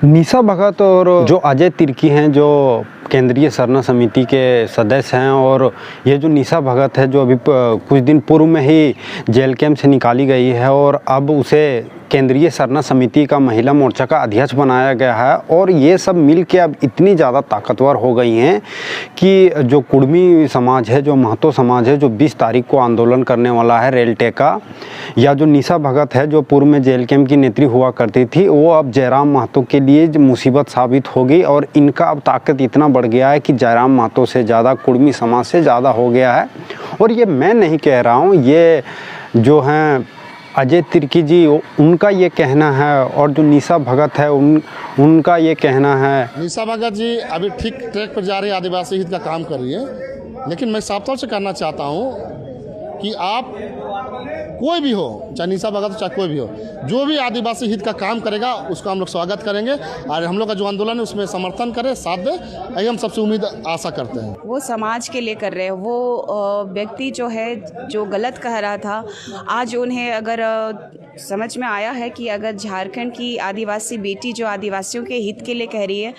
निशा भगत और जो अजय तिर्की हैं, जो केंद्रीय सरना समिति के सदस्य हैं, और ये जो निशा भगत है जो अभी कुछ दिन पूर्व में ही जेल कैंप से निकाली गई है और अब उसे केंद्रीय सरना समिति का महिला मोर्चा का अध्यक्ष बनाया गया है। और ये सब मिल के अब इतनी ज़्यादा ताकतवर हो गई हैं कि जो कुर्मी समाज है, जो महतो समाज है, जो 20 तारीख को आंदोलन करने वाला है रेलटे का, या जो निशा भगत है जो पूर्व में जेल कैंप की नेत्री हुआ करती थी, वो अब जयराम महतो के लिए मुसीबत साबित होगी। और इनका अब ताकत इतना बढ़ गया है कि जयराम महतो से ज़्यादा कुर्मी समाज से ज़्यादा हो गया है। और ये मैं नहीं कह रहा हूँ, ये जो हैं अजय तिर्की जी उनका ये कहना है, और जो निशा भगत है उनका ये कहना है। निशा भगत जी अभी ठीक ट्रैक पर जा रही है, आदिवासी हित का काम कर रही है, लेकिन मैं साफ तौर से कहना चाहता हूँ कि आप कोई भी हो, चाहे निशा भगत हो चाहे कोई भी हो, जो भी आदिवासी हित का काम करेगा उसका हम लोग स्वागत करेंगे और हम लोग का जो आंदोलन है उसमें समर्थन करें, साथ दे, यही हम सबसे उम्मीद आशा करते हैं। वो समाज के लिए कर रहे हैं। वो व्यक्ति जो है जो गलत कह रहा था, आज उन्हें अगर समझ में आया है कि अगर झारखंड की आदिवासी बेटी जो आदिवासियों के हित के लिए कह रही है,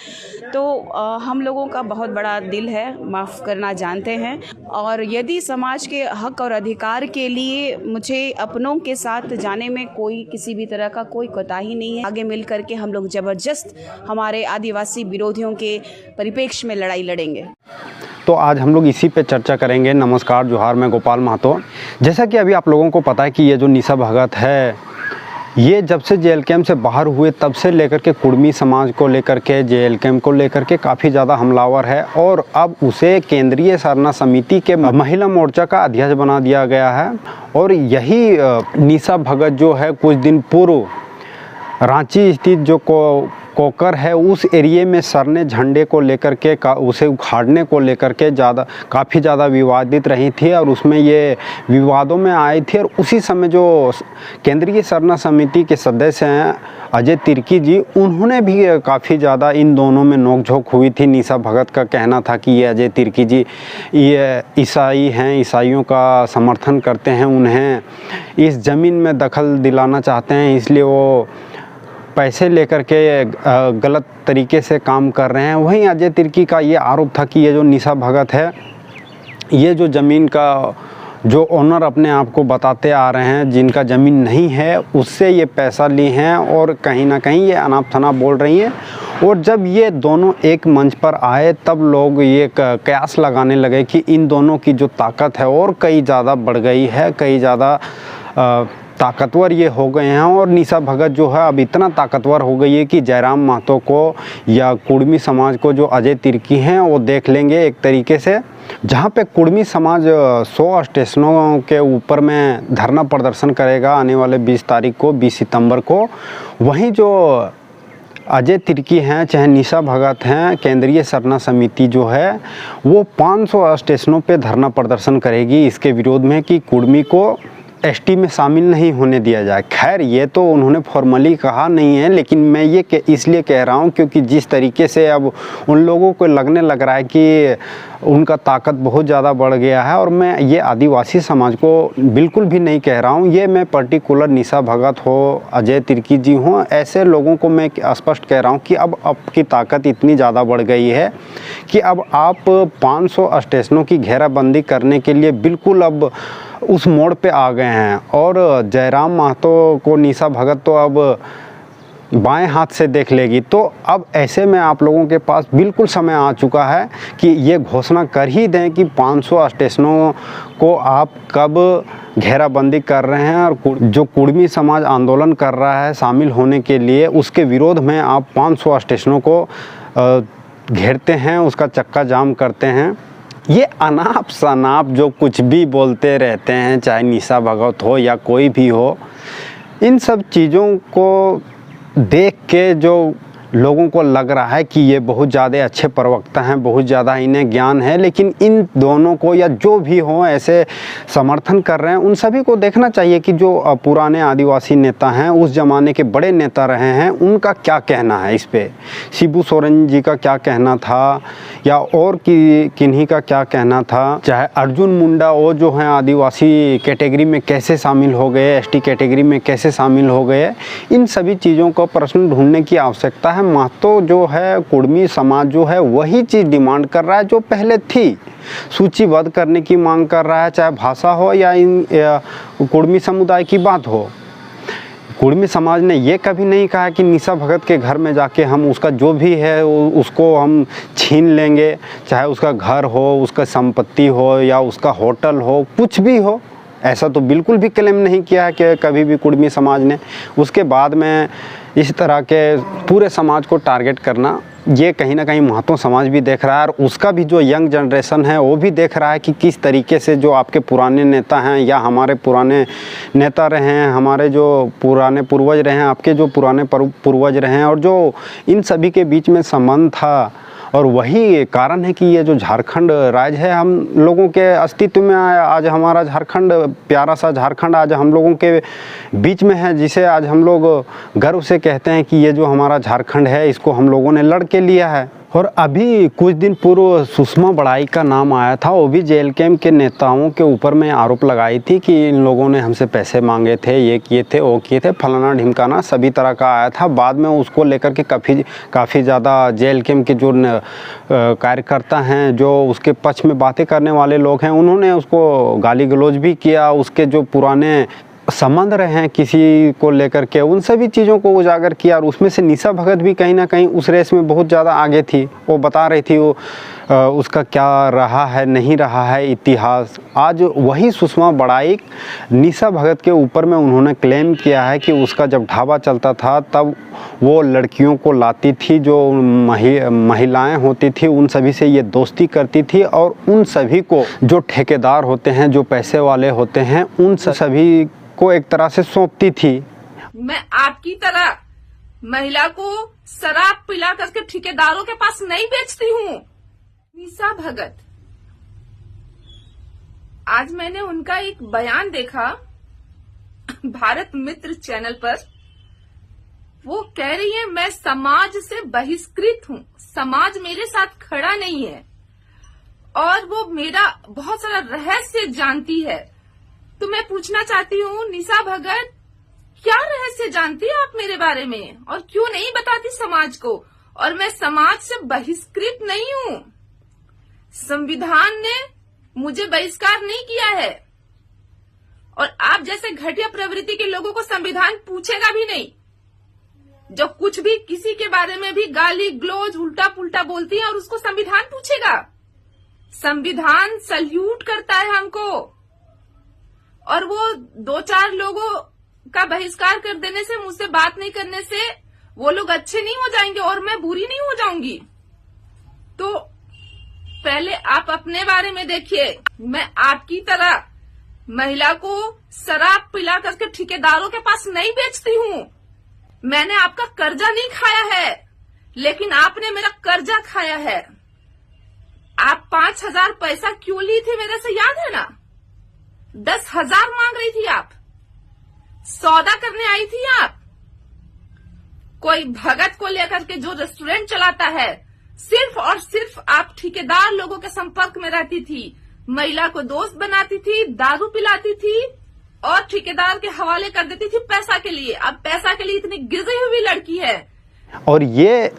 तो हम लोगों का बहुत बड़ा दिल है, माफ़ करना जानते हैं। और यदि समाज के हक और अधिकार के लिए मुझे अपनों के साथ जाने में कोई किसी भी तरह का कोई कोताही नहीं है, आगे मिल करके हम लोग ज़बरदस्त हमारे आदिवासी विरोधियों के परिप्रेक्ष्य में लड़ाई लड़ेंगे। तो आज हम लोग इसी पे चर्चा करेंगे। नमस्कार, जोहार, मैं गोपाल महतो। जैसा कि अभी आप लोगों को पता है कि ये जो निशा भगत है, ये जब से जेल कैंप से बाहर हुए तब से लेकर के कुर्मी समाज को लेकर के, जेल कैंप को लेकर के काफ़ी ज़्यादा हमलावर है। और अब उसे केंद्रीय सरना समिति के महिला मोर्चा का अध्यक्ष बना दिया गया है। और यही निशा भगत जो है कुछ दिन पूर्व रांची स्थित जो कोकर है उस एरिए में सरने झंडे को लेकर के उसे उखाड़ने को लेकर के काफ़ी ज़्यादा विवादित रही थी, और उसमें ये विवादों में आई थी। और उसी समय जो केंद्रीय सरना समिति के सदस्य हैं अजय तिर्की जी, उन्होंने भी काफ़ी ज़्यादा इन दोनों में नोकझोंक हुई थी। निशा भगत का कहना था कि ये अजय तिर्की जी ये ईसाई हैं, ईसाइयों का समर्थन करते हैं, उन्हें इस ज़मीन में दखल दिलाना चाहते हैं, इसलिए वो पैसे लेकर के गलत तरीके से काम कर रहे हैं। वहीं अजय तिर्की का ये आरोप था कि ये जो निशा भगत है, ये जो ज़मीन का जो ओनर अपने आप को बताते आ रहे हैं, जिनका ज़मीन नहीं है, उससे ये पैसा ली हैं और कहीं ना कहीं ये अनाप शनाप बोल रही हैं। और जब ये दोनों एक मंच पर आए तब लोग ये कयास लगाने लगे कि इन दोनों की जो ताकत है और कई ज़्यादा बढ़ गई है, कई ज़्यादा ताकतवर ये हो गए हैं। और निशा भगत जो है अब इतना ताकतवर हो गई है कि जयराम महतो को या कुर्मी समाज को जो अजय तिर्की हैं वो देख लेंगे एक तरीके से। जहाँ पे कुर्मी समाज 100 स्टेशनों के ऊपर में धरना प्रदर्शन करेगा आने वाले 20 तारीख को, 20 सितंबर को, वहीं जो अजय तिर्की हैं चाहे निशा भगत हैं, केंद्रीय सरना समिति जो है वो 500 स्टेशनों पे धरना प्रदर्शन करेगी इसके विरोध में कि कुर्मी को एसटी में शामिल नहीं होने दिया जाए। खैर ये तो उन्होंने फॉर्मली कहा नहीं है, लेकिन मैं ये इसलिए कह रहा हूँ क्योंकि जिस तरीके से अब उन लोगों को लगने लग रहा है कि उनका ताकत बहुत ज़्यादा बढ़ गया है। और मैं ये आदिवासी समाज को बिल्कुल भी नहीं कह रहा हूँ, ये मैं पर्टिकुलर निशा भगत हो, अजय तिर्की जी हों, ऐसे लोगों को मैं स्पष्ट कह रहा हूँ कि अब आपकी ताकत इतनी ज़्यादा बढ़ गई है कि अब आप 500 स्टेशनों की घेराबंदी करने के लिए बिल्कुल अब उस मोड़ पे आ गए हैं। और जयराम महतो को निशा भगत तो अब बाएं हाथ से देख लेगी। तो अब ऐसे में आप लोगों के पास बिल्कुल समय आ चुका है कि ये घोषणा कर ही दें कि 500 स्टेशनों को आप कब घेराबंदी कर रहे हैं, और जो कुर्मी समाज आंदोलन कर रहा है शामिल होने के लिए, उसके विरोध में आप 500 स्टेशनों को घेरते हैं, उसका चक्का जाम करते हैं। ये अनाप शनाप जो कुछ भी बोलते रहते हैं, चाहे निशा भगत हो या कोई भी हो, इन सब चीज़ों को देख के जो लोगों को लग रहा है कि ये बहुत ज़्यादा अच्छे प्रवक्ता हैं, बहुत ज़्यादा इन्हें ज्ञान है, लेकिन इन दोनों को या जो भी हो ऐसे समर्थन कर रहे हैं, उन सभी को देखना चाहिए कि जो पुराने आदिवासी नेता हैं, उस ज़माने के बड़े नेता रहे हैं, उनका क्या कहना है इस पे। शिबू सोरेन जी का क्या कहना था या और किन्हीं का क्या कहना था, चाहे अर्जुन मुंडा वो जो हैं आदिवासी कैटेगरी में कैसे शामिल हो गए, एसटी कैटेगरी में कैसे शामिल हो गए, इन सभी चीज़ों को प्रश्न ढूंढने की आवश्यकता है। है महतो जो है कुर्मी समाज जो है वही चीज़ डिमांड कर रहा है जो पहले थी, सूचीबद्ध करने की मांग कर रहा है, चाहे भाषा हो या कुर्मी समुदाय की बात हो। कुर्मी समाज ने ये कभी नहीं कहा कि निशा भगत के घर में जाके हम उसका जो भी है उसको हम छीन लेंगे, चाहे उसका घर हो, उसका संपत्ति हो या उसका होटल हो, कुछ भी हो। ऐसा तो बिल्कुल भी क्लेम नहीं किया है कि कभी भी कुर्मी समाज ने। उसके बाद में इस तरह के पूरे समाज को टारगेट करना, ये कहीं ना कहीं महतो समाज भी देख रहा है और उसका भी जो यंग जनरेशन है वो भी देख रहा है कि किस तरीके से जो आपके पुराने नेता हैं या हमारे पुराने नेता रहे हैं, हमारे जो पुराने पूर्वज रहे हैं, आपके जो पुराने पूर्वज रहे हैं और जो इन सभी के बीच में संबंध था। और वही कारण है कि ये जो झारखंड राज्य है हम लोगों के अस्तित्व में आज हमारा झारखंड, प्यारा सा झारखंड आज हम लोगों के बीच में है, जिसे आज हम लोग गर्व से कहते हैं कि ये जो हमारा झारखंड है इसको हम लोगों ने लड़ के लिया है। और अभी कुछ दिन पूर्व सुषमा बड़ाई का नाम आया था, वो भी जेएलकेएम के नेताओं के ऊपर में आरोप लगाई थी कि इन लोगों ने हमसे पैसे मांगे थे, ये किए थे, वो किए थे, फलाना ढिमकाना सभी तरह का आया था। बाद में उसको लेकर के काफ़ी ज़्यादा जेएलकेएम के जो कार्यकर्ता हैं, जो उसके पक्ष में बातें करने वाले लोग हैं, उन्होंने उसको गाली गलौज भी किया। उसके जो पुराने संबंध रहे हैं किसी को लेकर के, उन सभी चीज़ों को उजागर किया। और उसमें से निशा भगत भी कहीं ना कहीं उस रेस में बहुत ज़्यादा आगे थी। वो बता रही थी वो उसका क्या रहा है, नहीं रहा है इतिहास। आज वही सुषमा बड़ाई निशा भगत के ऊपर में उन्होंने क्लेम किया है कि उसका जब ढाबा चलता था तब वो लड़कियों को लाती थी, जो महिलाएं होती थी उन सभी से ये दोस्ती करती थी और उन सभी को जो ठेकेदार होते हैं, जो पैसे वाले होते हैं, उन सभी को एक तरह से सौंपती थी। मैं आपकी तरह महिला को शराब पिला करके ठेकेदारों के पास नहीं बेचती हूँ। निशा भगत, आज मैंने उनका एक बयान देखा भारत मित्र चैनल पर। वो कह रही है मैं समाज से बहिष्कृत हूँ, समाज मेरे साथ खड़ा नहीं है और वो मेरा बहुत सारा रहस्य जानती है। तो मैं पूछना चाहती हूँ निशा भगत, क्या रहस्य जानती है आप मेरे बारे में और क्यों नहीं बताती समाज को? और मैं समाज से बहिष्कृत नहीं हूँ, संविधान ने मुझे बहिष्कार नहीं किया है और आप जैसे घटिया प्रवृत्ति के लोगों को संविधान पूछेगा भी नहीं, जो कुछ भी किसी के बारे में भी गाली ग्लोज उल्टा पुल्टा बोलती है और उसको संविधान पूछेगा। संविधान सल्यूट करता है हमको और वो 2-4 लोगों का बहिष्कार कर देने से, मुझसे बात नहीं करने से वो लोग अच्छे नहीं हो जाएंगे और मैं बुरी नहीं हो जाऊंगी। तो पहले आप अपने बारे में देखिए। मैं आपकी तरह महिला को शराब पिला करके ठेकेदारों के पास नहीं बेचती हूँ। मैंने आपका कर्जा नहीं खाया है, लेकिन आपने मेरा कर्जा खाया है। आप 5,000 पैसा क्यों ली थी मेरे से याद है ना? 10,000 मांग रही थी आप, सौदा करने आई थी आप। कोई भगत को लेकर के जो रेस्टोरेंट चलाता है, सिर्फ और सिर्फ आप ठेकेदार लोगों के संपर्क में रहती थी, महिला को दोस्त बनाती थी, दारू पिलाती थी और ठेकेदार के हवाले कर देती थी पैसा के लिए। अब पैसा के लिए इतनी गिरी हुई लड़की है। और ये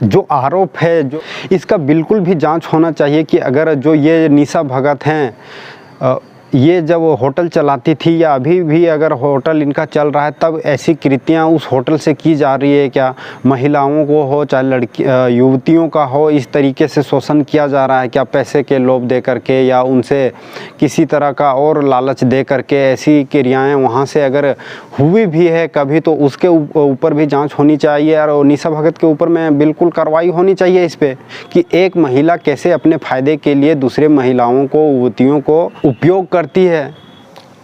जो आरोप है, जो इसका बिल्कुल भी जांच होना चाहिए कि अगर जो ये निशा भगत हैं, ये जब होटल चलाती थी या अभी भी अगर होटल इनका चल रहा है, तब ऐसी कृतियाँ उस होटल से की जा रही है क्या? महिलाओं को हो चाहे लड़की युवतियों का हो, इस तरीके से शोषण किया जा रहा है क्या? पैसे के लोभ दे करके या उनसे किसी तरह का और लालच दे करके ऐसी क्रियाएं वहाँ से अगर हुई भी है कभी, तो उसके ऊपर भी जांच होनी चाहिए और निशा भगत के ऊपर में बिल्कुल कार्रवाई होनी चाहिए इस पर कि एक महिला कैसे अपने फ़ायदे के लिए दूसरे महिलाओं को, युवतियों को उपयोग करती है।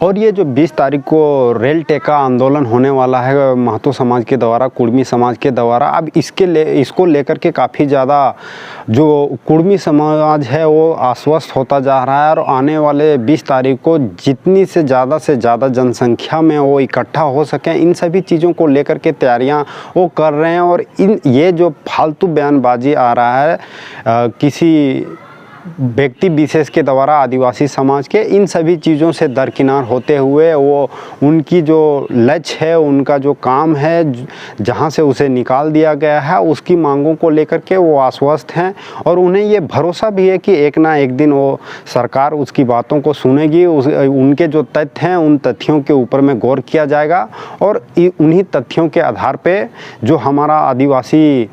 और ये जो 20 तारीख को रेल टेका आंदोलन होने वाला है महतो समाज के द्वारा, कुर्मी समाज के द्वारा, अब इसको लेकर के काफ़ी ज़्यादा जो कुर्मी समाज है वो आश्वस्त होता जा रहा है और आने वाले 20 तारीख को जितनी से ज़्यादा जनसंख्या में वो इकट्ठा हो सकें, इन सभी चीज़ों को लेकर के तैयारियां वो कर रहे हैं। और ये जो फालतू बयानबाजी आ रहा है किसी व्यक्ति विशेष के द्वारा आदिवासी समाज के इन सभी चीज़ों से दरकिनार होते हुए वो उनकी जो लक्ष्य है, उनका जो काम है, जहां से उसे निकाल दिया गया है, उसकी मांगों को लेकर के वो आश्वस्त हैं और उन्हें ये भरोसा भी है कि एक ना एक दिन वो सरकार उसकी बातों को सुनेगी, उनके जो तथ्य हैं उन तथ्यों के ऊपर में गौर किया जाएगा और उन्हीं तथ्यों के आधार पे जो हमारा आदिवासी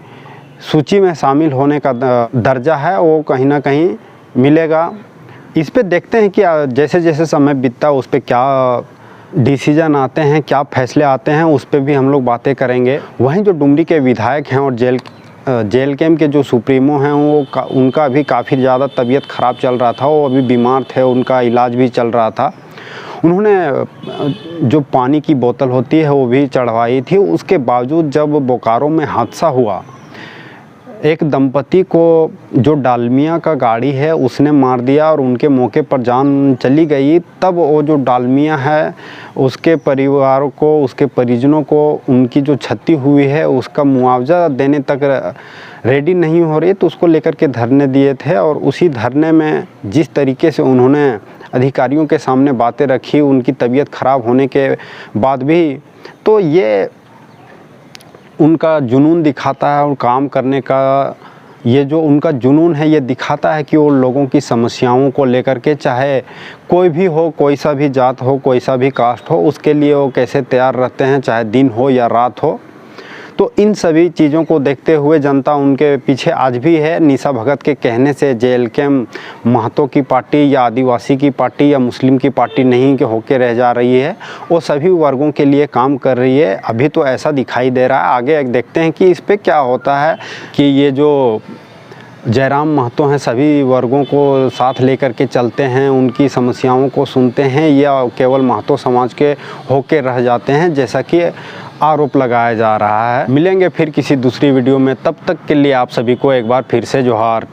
सूची में शामिल होने का दर्जा है वो कहीं ना कहीं मिलेगा। इस पे देखते हैं कि जैसे जैसे समय बीतता उस पर क्या डिसीजन आते हैं, क्या फैसले आते हैं, उस पर भी हम लोग बातें करेंगे। वहीं जो डुमरी के विधायक हैं और जेल कैम्प के जो सुप्रीमो हैं उनका भी काफ़ी ज़्यादा तबीयत ख़राब चल रहा था, वो अभी बीमार थे, उनका इलाज भी चल रहा था। उन्होंने जो पानी की बोतल होती है वो भी चढ़वाई थी। उसके बावजूद जब बोकारो में हादसा हुआ, एक दंपति को जो डालमिया का गाड़ी है उसने मार दिया और उनके मौके पर जान चली गई, तब वो जो डालमिया है उसके परिवार को, उसके परिजनों को उनकी जो क्षति हुई है उसका मुआवजा देने तक रेडी नहीं हो रही, तो उसको लेकर के धरने दिए थे। और उसी धरने में जिस तरीके से उन्होंने अधिकारियों के सामने बातें रखी उनकी तबीयत ख़राब होने के बाद भी, तो ये उनका जुनून दिखाता है और काम करने का ये जो उनका जुनून है ये दिखाता है कि वो लोगों की समस्याओं को लेकर के, चाहे कोई भी हो, कोई सा भी जात हो, कोई सा भी कास्ट हो, उसके लिए वो कैसे तैयार रहते हैं, चाहे दिन हो या रात हो। तो इन सभी चीज़ों को देखते हुए जनता उनके पीछे आज भी है। निशा भगत के कहने से JLKM महतो की पार्टी या आदिवासी की पार्टी या मुस्लिम की पार्टी नहीं कि होके रह जा रही है, वो सभी वर्गों के लिए काम कर रही है। अभी तो ऐसा दिखाई दे रहा है, आगे देखते हैं कि इस पे क्या होता है कि ये जो जयराम महतो हैं सभी वर्गों को साथ लेकर के चलते हैं, उनकी समस्याओं को सुनते हैं या केवल महतो समाज के होके रह जाते हैं, जैसा कि आरोप लगाया जा रहा है। मिलेंगे फिर किसी दूसरी वीडियो में, तब तक के लिए आप सभी को एक बार फिर से जोहार।